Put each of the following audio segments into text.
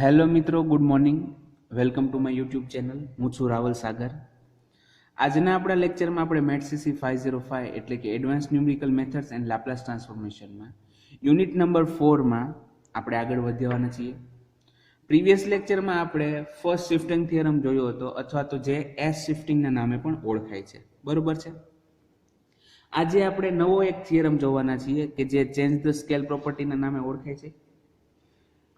Hello મિત્રો, good morning. Welcome to my YouTube channel. હું છું રાવલ સાગર. આજના આપણા લેક્ચરમાં આપણે મેથસીસી 505 એટલે કે advance numerical methods and Laplace ટ્રાન્સફોર્મેશનમાં યુનિટ નંબર 4માં આપણે આગળ વધવાના છીએ. પ્રીવિયસ લેક્ચરમાં આપણે ફર્સ્ટ શિફ્ટિંગ થિયરમ જોયો હતો, અથવા તો જે એસ શિફ્ટિંગના નામે પણ ઓળખાય છે. બરોબર છે. આજે આપણે નવો એક થિયરમ જોવાના છીએ કે જે ચેન્જ ધ સ્કેલ પ્રોપર્ટીના નામે ઓળખાય છે.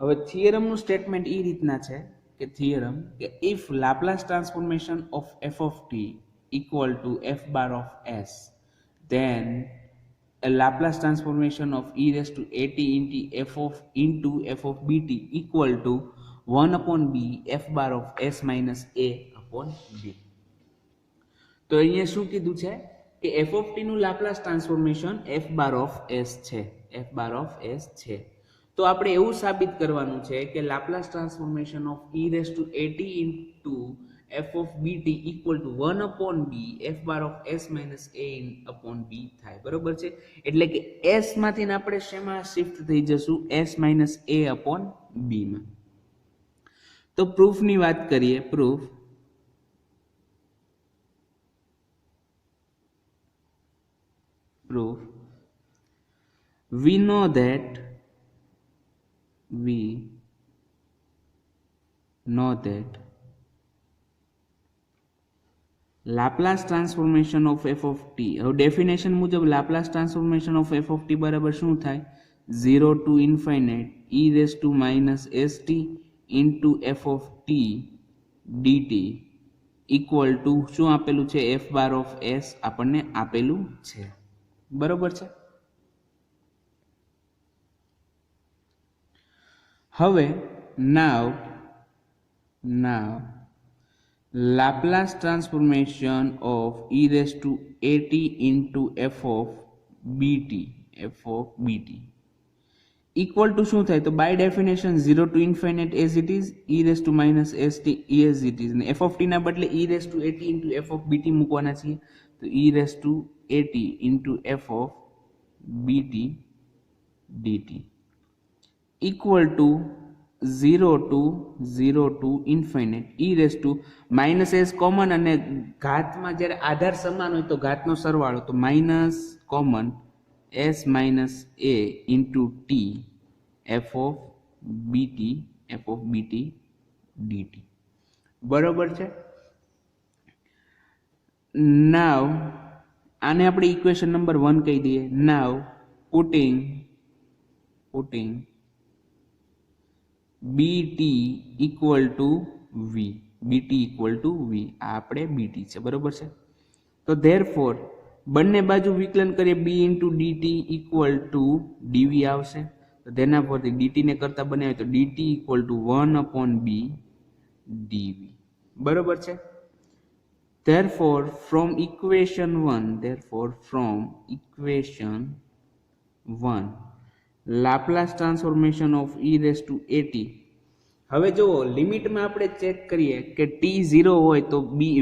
હવે થિયરમનું સ્ટેટમેન્ટ એ રીતના છે કે થિયરમ કે if Laplace transformation of F of T equal to f bar of S, then a Laplace transformation of e raised to at into f of bt equal to 1 upon b f bar of s minus a upon b. તો અહીંયા શું કીધું છે કે f of t નું Laplace transformation f bar of s છે. f bar of s છે. તો આપણે એવું સાબિત કરવાનું છે કે Laplace transformation of e raise to at into f of bt equal to 1 upon b f bar of s minus a upon b થાય. બરોબર છે. એટલે કે s માંથી આપણે શેમાં શિફ્ટ થઈ જશું? s minus a upon b માં. તો પ્રૂફની વાત કરીએ. proof we know that Laplace transformation of f of t. હવે ડેફિનેશન મુજબ Laplace transformation of f of t બરાબર શું થાય? 0 to infinite e raised to minus st into f of t dt equal to શું આપેલું છે? f bar of s આપણને આપેલું છે. બરોબર છે. હવે now Laplace transformation of e raised to at into f of bt equal to શું થાય? તો by definition 0 to infinite as it is, e raised to minus st as it is, અને f of t ના બદલે e raised to at into f of bt મૂકવાના છીએ. તો e raised to at into f of bt dt equal to 0 to infinite e raised to minus s common, અને ઘાતમાં જ્યારે આધાર સમાન હોય તો ઘાતનો સરવાળો, તો minus common s minus a into t f of bt dt. બરોબર છે. નાવ આને આપણે ઇક્વેશન નંબર 1 કહી દઈએ. નાવ putting bt equal to v, આ આપણે bt છે. બરોબર છે. તો therefore બંને બાજુ વિકલન કરીએ, b into dt equal to dv આવશે. તો તેના પરથી dt ને કરતા બનાવીએ તો dt equal to 1 upon b dv. બરોબર છે. therefore from equation 1 Laplace transformation of e raised to at. હવે જો લિમિટમાં આપણે ચેક કરીએ કે t 0 હોય તો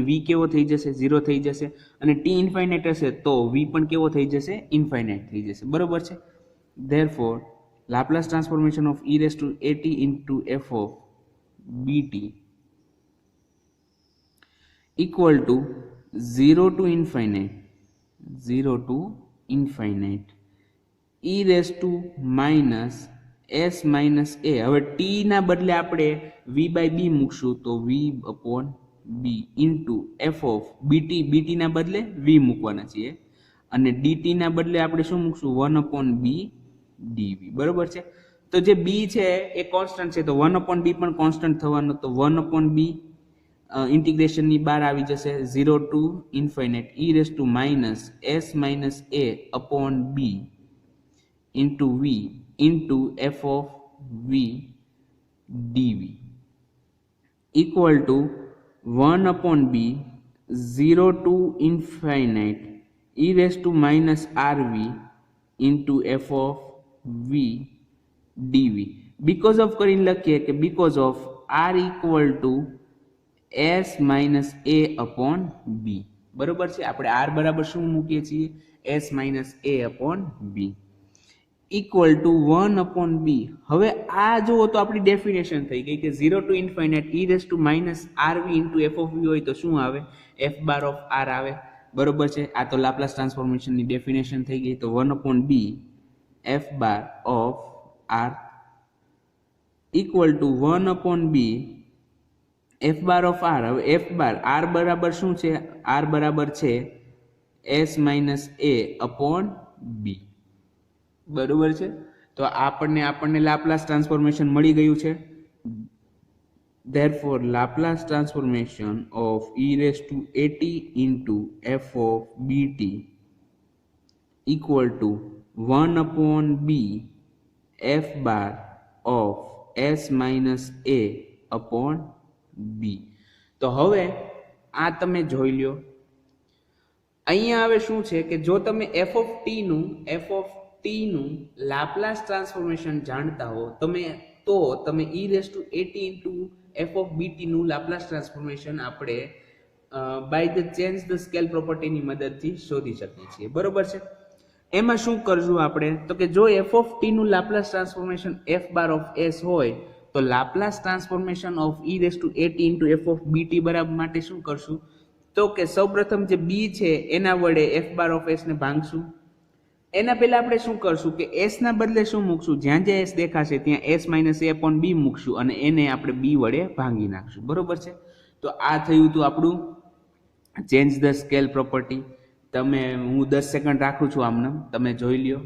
v કેવો થઈ જશે? 0 થઈ જશે. અને t ઇન્ફાઇનાઇટ હશે તો v પણ કેવો થઈ જશે? ઇન્ફાઇનાઇટ થઈ જશે. બરોબર છે. therefore Laplace transformation of e raised to at into f of bt equal to 0 to infinite e raised to minus s minus a. હવે t ના બદલે આપણે v by b મૂકશું તો v upon b into f of bt ના બદલે v મૂકવાના છીએ, અને dt ના બદલે આપણે શું મૂકશું? 1 upon b dv. બરોબર છે. તો જે b છે એ કોન્સ્ટન્ટ છે, તો 1 upon b પણ કોન્સ્ટન્ટ થવાનો, તો 1 upon b ઇન્ટિગ્રેશન ની બહાર આવી જશે. 0 to infinite e raised to minus s minus a upon b into v into f of v dv equal to 1 upon b 0 to infinite e raised to minus rv into f of v dv. because of કરીને લખીએ કે because of r equal to s minus a upon b. બરોબર છે. આપણે r બરાબર શું મૂકીએ છીએ? s minus a upon b. Equal two 1/b. હવે આ જુઓ તો આપણી ડેફિનેશન થઈ ગઈ કે 0 to infinite e raise to minus rv into f of v હોય તો શું આવે? f બાર ઓફ r આવે. બરોબર છે. આ તો લાપ્લાસ ટ્રાન્સફોર્મેશનની ડેફિનેશન થઈ ગઈ. તો 1/b f bar of r equal to 1/b f bar of r. હવે f બાર r બરાબર શું છે? r બરાબર છે s minus a upon b. બરોબર છે. તો આપણને લાપ્લાસ ટ્રાન્સફોર્મેશન મળી ગયું છે. therefore Laplace transformation of e raise to at into f of bt equal to 1/b f bar of s minus a upon b. તો હવે આ તમે જોઈ લ્યો. અહીંયા હવે શું છે કે જો તમે f of t નું લાપ્લાસ ટ્રાન્સફોર્મેશન જાણતા હો તો તમે e raise to at into f of bt નું લાપ્લાસ ટ્રાન્સફોર્મેશન આપણે by the change the scale પ્રોપર્ટીની મદદથી શોધી શકીએ છીએ. બરોબર છે. એમાં શું કરશું આપણે? તો કે જો f of t નું Laplace transformation f bar of s હોય તો Laplace transformation of e raise to at into f of bt બરાબર માટે શું કરશું? તો કે સૌપ્રથમ જે b છે એના વડે f બાર ઓફ s ને ભાંગશું. એના પહેલા આપણે શું કરશું કે s ના બદલે શું મૂકશું? જ્યાં જ્યાં s દેખાશે ત્યાં s minus a upon b મૂકશું અને એને આપણે b વડે ભાંગી નાખશું. બરોબર છે. તો આ થયું હતું આપણું ચેન્જ ધ સ્કેલ પ્રોપર્ટી. હું 10 સેકન્ડ રાખું છું આમને, તમે જોઈ લ્યો.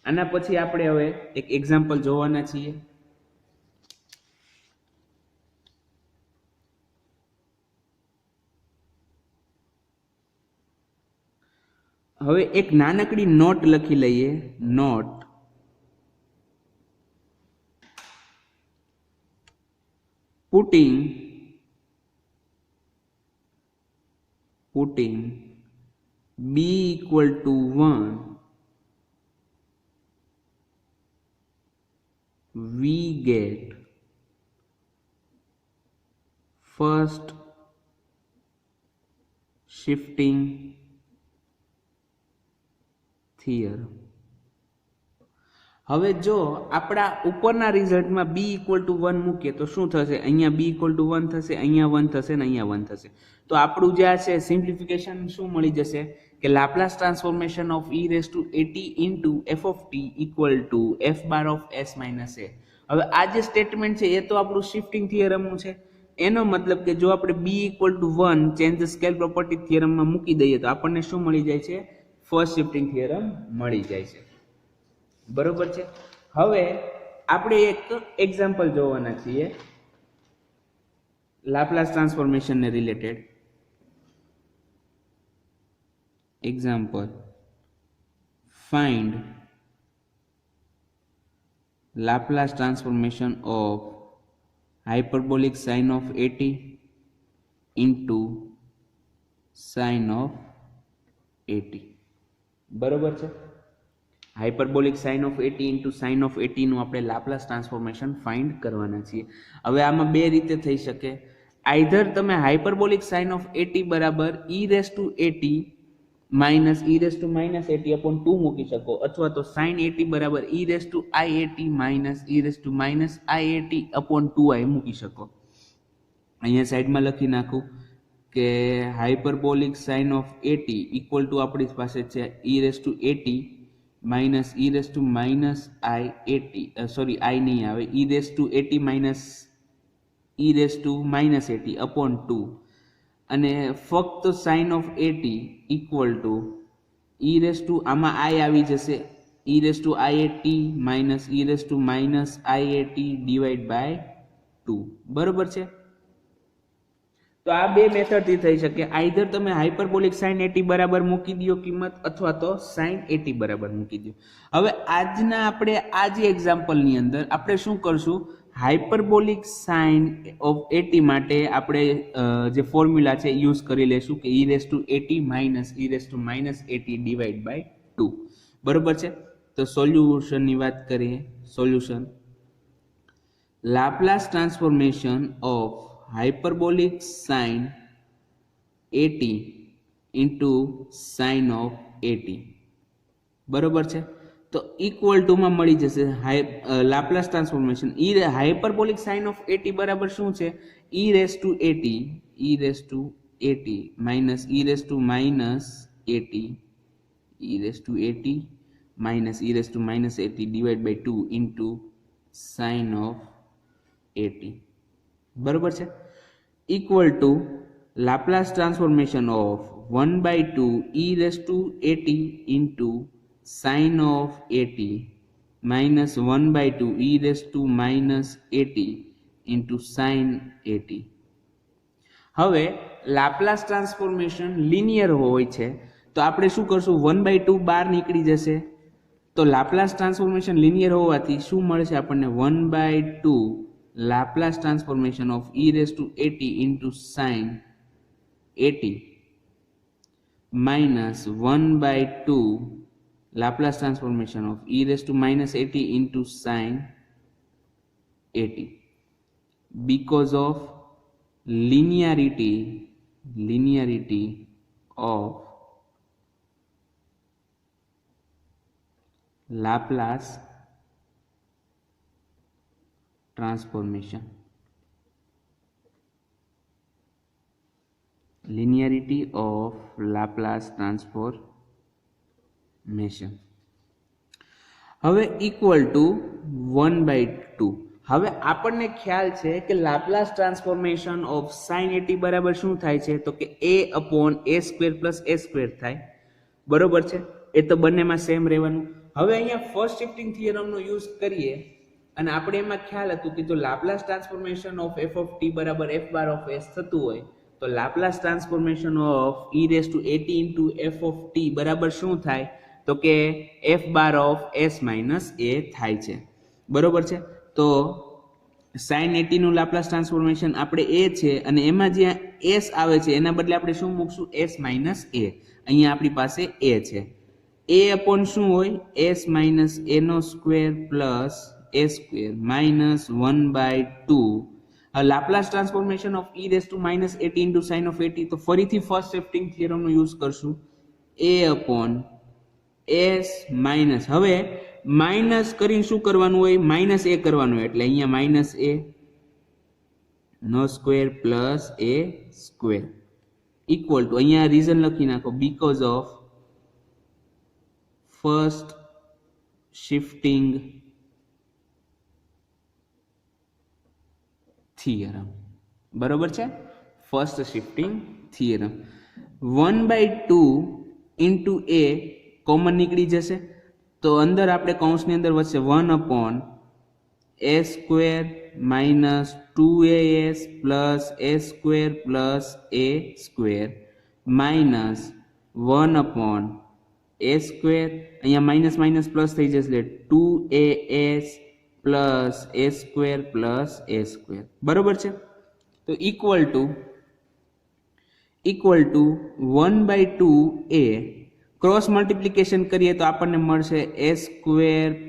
આના પછી આપણે હવે એક એક્ઝામ્પલ જોવાના છીએ. હવે એક નાનકડી નોટ લખી લઈએ. Note putting b equal to 1 we get first shifting theorem. હવે જો આપણા ઉપરના રિઝલ્ટમાં b ઇક્વલ ટુ 1 મૂકીએ તો શું થશે? અહીંયા b ઇક્વલ ટુ 1 થશે, અહીંયા 1 થશે ને અહીંયા 1 થશે. તો આપણું જે આ છે સિમ્પ્લિફિકેશન શું મળી જશે કે Laplace transformation of e raise to at into f of t equal to f bar of s minus a. હવે આ જે સ્ટેટમેન્ટ છે એ તો આપણું શિફ્ટિંગ થિયરમનું છે. એનો મતલબ કે જો આપણે b equal to 1 change the scale property થિયરમમાં મૂકી દઈએ તો આપણને શું મળી જાય છે? ફર્સ્ટ શિફ્ટિંગ થિયરમ મળી જાય છે. બરોબર છે. હવે આપણે એક એક્ઝામ્પલ જોવાના છીએ લાપ્લાસ ટ્રાન્સફોર્મેશન ને related. Example find Laplace transformation of hyperbolic sine of 80 into sine of 80. બરોબર છે. Hyperbolic sine of 80 into sine of 80 નું આપણે લાપ્લાસ ટ્રાન્સફોર્મેશન ફાઇન્ડ કરવાના છીએ. હવે આમાં બે રીતે થઈ શકે. આઈધર તમે હાઇપરબોલિક સાઇન ઓફ 80 બરાબર e raise to 80 minus e raise to minus 80 upon 2 મૂકી શકો, અથવા તો સાઇન 80 બરાબર e raise to i80 minus e raise to minus i80 upon 2i મૂકી શકો. અહીંયા સાઈડમાં લખી નાખું કે hyperbolic sine of 80 equal to આપણી પાસે છે e raise to 80 minus e raise to minus i80, sorry i નહીં આવે, e raise to 80 minus e raise to minus 80 upon 2 અને ફક્ત sine of 80 equal to e raise to આમાં i આવી જશે e raise to i80 minus e raise to minus i80 divide by 2. બરોબર છે. તો આ બે મેથડથી થઈ શકે. આઈધર તમે હાઇપરબોલિક સાઇન 80 બરાબર મૂકી દો કિંમત, અથવા તો સાઇન 80 બરાબર મૂકી દો. હવે આજના આપણે આ જે એક્ઝામ્પલની અંદર આપણે શું કરશું? હાઇપરબોલિક સાઇન ઓફ 80 માટે આપણે જે ફોર્મ્યુલા છે યુઝ કરી લેશું કે e raise to 80 minus e raise to minus 80 divide by 2. બરોબર છે. તો સોલ્યુશનની વાત કરીએ. Solution Laplace transformation of hyperbolic sine 80 into sine of 80. બરોબર છે. તો ઇક્વલ ટુ માં મળી જશે Laplace transformation hyperbolic sine of A T બરાબર શું છે e raise to A T minus e raise to minus A T minus e raised to minus 80 divided by 2 into sin of 80 બરોબર છે equal to Laplace transformation of 1 by 2 e raised to 80 into sin of 80 minus 1 by 2 e raised to minus 80 into sin 80. હવે Laplace transformation linear હોય છે તો આપણે શું કરશું 1/2 બહાર નીકળી જશે તો લાપ્લાસ ટ્રાન્સફોર્મેશન લિનિયર હોવાથી શું મળશે આપણને 1/2 Laplace transformation of e raise to 80 into sin 80 minus 1/2 Laplace transformation of e raise to minus 80 into sin 80 because of linearity of Laplace transformation. Linearity of Laplace transformation. હવે equal to 1/2. હવે આપણને ખ્યાલ છે કે લાપ્લાસ ટ્રાન્સફોર્મેશન ઓફ sin 80 બરાબર શું થાય છે તો કે a/a² + a² થાય બરોબર છે એ તો બંનેમાં સેમ રહેવાનું હવે અહીંયા ફર્સ્ટ શિફ્ટિંગ થિયરમનો યુઝ કરીએ અને આપણે એમાં ખ્યાલ હતું કે જો Laplace transformation of f of t બરાબર f બાર ઓફ s થતું હોય તો Laplace transformation of e raise to 80 into f of t બરાબર શું થાય તો કે f bar of s minus a થાય છે બરોબર છે તો sin 80 નું લાપ્લાસ ટ્રાન્સફોર્મેશન આપણે a છે અને એમાં જ્યાં s આવે છે એના બદલે આપણે શું મૂકશું s માઇનસ a અહીંયા આપણી પાસે a છે a upon શું હોય s minus a નો square plus a square minus 1/2 Laplace transformation of e raise to minus 80 into sin of 80 તો ફરીથી ફર્સ્ટ શિફ્ટિંગ થિયરમનો યુઝ કરશું a upon s માઇનસ હવે માઇનસ કરીને શું કરવાનું હોય માઇનસ a કરવાનું હોય એટલે અહીંયા માઇનસ a નો square plus a square equal to અહીંયા રીઝન લખી નાખો because of first shifting theorem બરોબર છે first shifting theorem 1/2 into a common નીકળી જશે તો અંદર આપણે કૌંસની અંદર વધશે 1/a² minus 2as plus a² plus a² minus 1/a² અહીંયા માઇનસ માઇનસ પ્લસ થઈ જશે 2as plus a² plus a² બરોબર છે તો equal to 1/2a cross multiplication કરીએ તો આપણને મળશે a²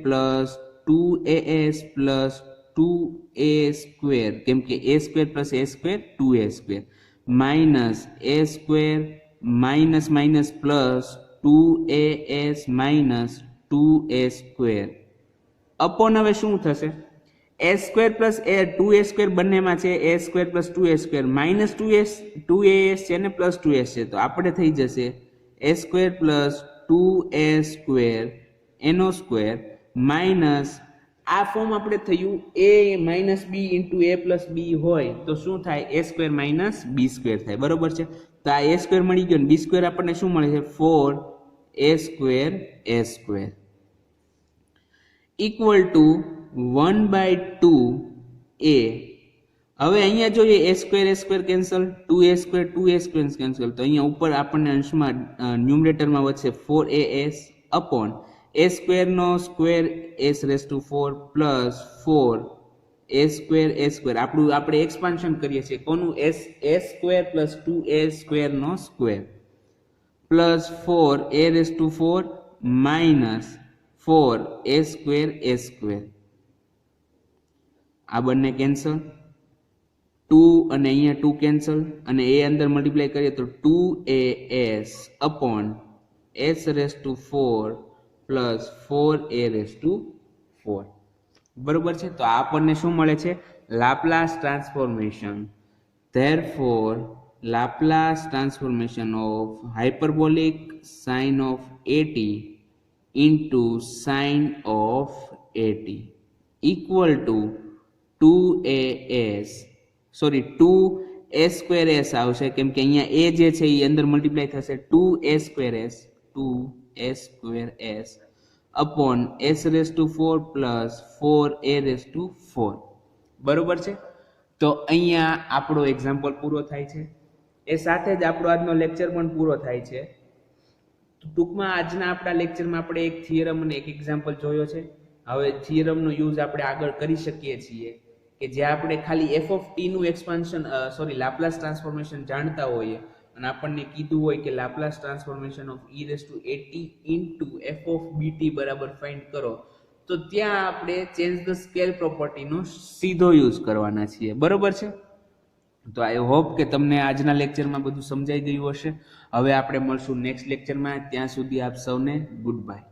plus 2as plus 2a² કેમ કે a² plus a² 2a² minus a² minus minus plus 2as minus 2a² upon હવે શું થશે a² plus a² બંનેમાં છે a² plus 2a² minus 2as છે ને plus 2s છે તો આપણે થઈ જશે a² plus 2a² એનો સ્ક્વેર માઇનસ આ ફોર્મ આપણે થયું a minus b into a plus b હોય તો શું થાય a² minus b² થાય બરોબર છે તો આ a² મળી ગયો ને b² આપણને શું મળે છે 4a² ઇક્વલ ટુ 1/2a હવે અહીંયા જોઈએ a² કેન્સલ 2a² કેન્સલ તો અહીંયા ઉપર આપણને અંશમાં ન્યુમરેટરમાં વધશે 4as અપોન a² નો square s raise to 4 plus 4a² આપણે એક્સપાન્શન કરીએ છીએ કોનું a² પ્લસ 2a² નો square plus 4a raise to 4 minus 4a² આ બંને કેન્સલ 2 અને અહીંયા 2 કેન્સલ અને a અંદર મલ્ટીપ્લાય કરીએ તો 2as upon s raise to 4 plus 4a⁴ બરોબર છે. તો આપણને શું મળે છે? Laplace transformation. Therefore Laplace transformation of hyperbolic sine of at into sin of at equal to 2a² આવશે, કેમ કે અહીંયા a જે છે એ અંદર મલ્ટીપ્લાય થશે 2a² upon s⁴ plus 4a⁴. બરોબર છે. તો અહીંયા આપણો એક્ઝામ્પલ પૂરો થાય છે. એ સાથે જ આપણો આજનો લેક્ચર પણ પૂરો થાય છે. ટૂંકમાં આજના આપણા લેક્ચરમાં આપણે એક થિયરમ અને એક એક્ઝામ્પલ જોયો છે. હવે થિયરમનો યુઝ આપણે આગળ કરી શકીએ છીએ કે જે આપણે ખાલી એફ ઓફ ટી નું એક્સપાન્શન લાપ્લાસ ટ્રાન્સફોર્મેશન જાણતા હોઈએ અને આપણને કીધું હોય કે Laplace transformation of e⁴at into F of B T બરાબર ફાઇન્ડ કરો, તો ત્યાં આપણે ચેન્જ ધ સ્કેલ પ્રોપર્ટીનો સીધો યુઝ કરવાના છીએ. બરોબર છે. તો આઈ હોપ કે તમને આજના લેક્ચરમાં બધું સમજાઈ ગયું હશે. હવે આપણે મળશું નેક્સ્ટ લેક્ચરમાં. ત્યાં સુધી આપ સૌને ગુડ બાય.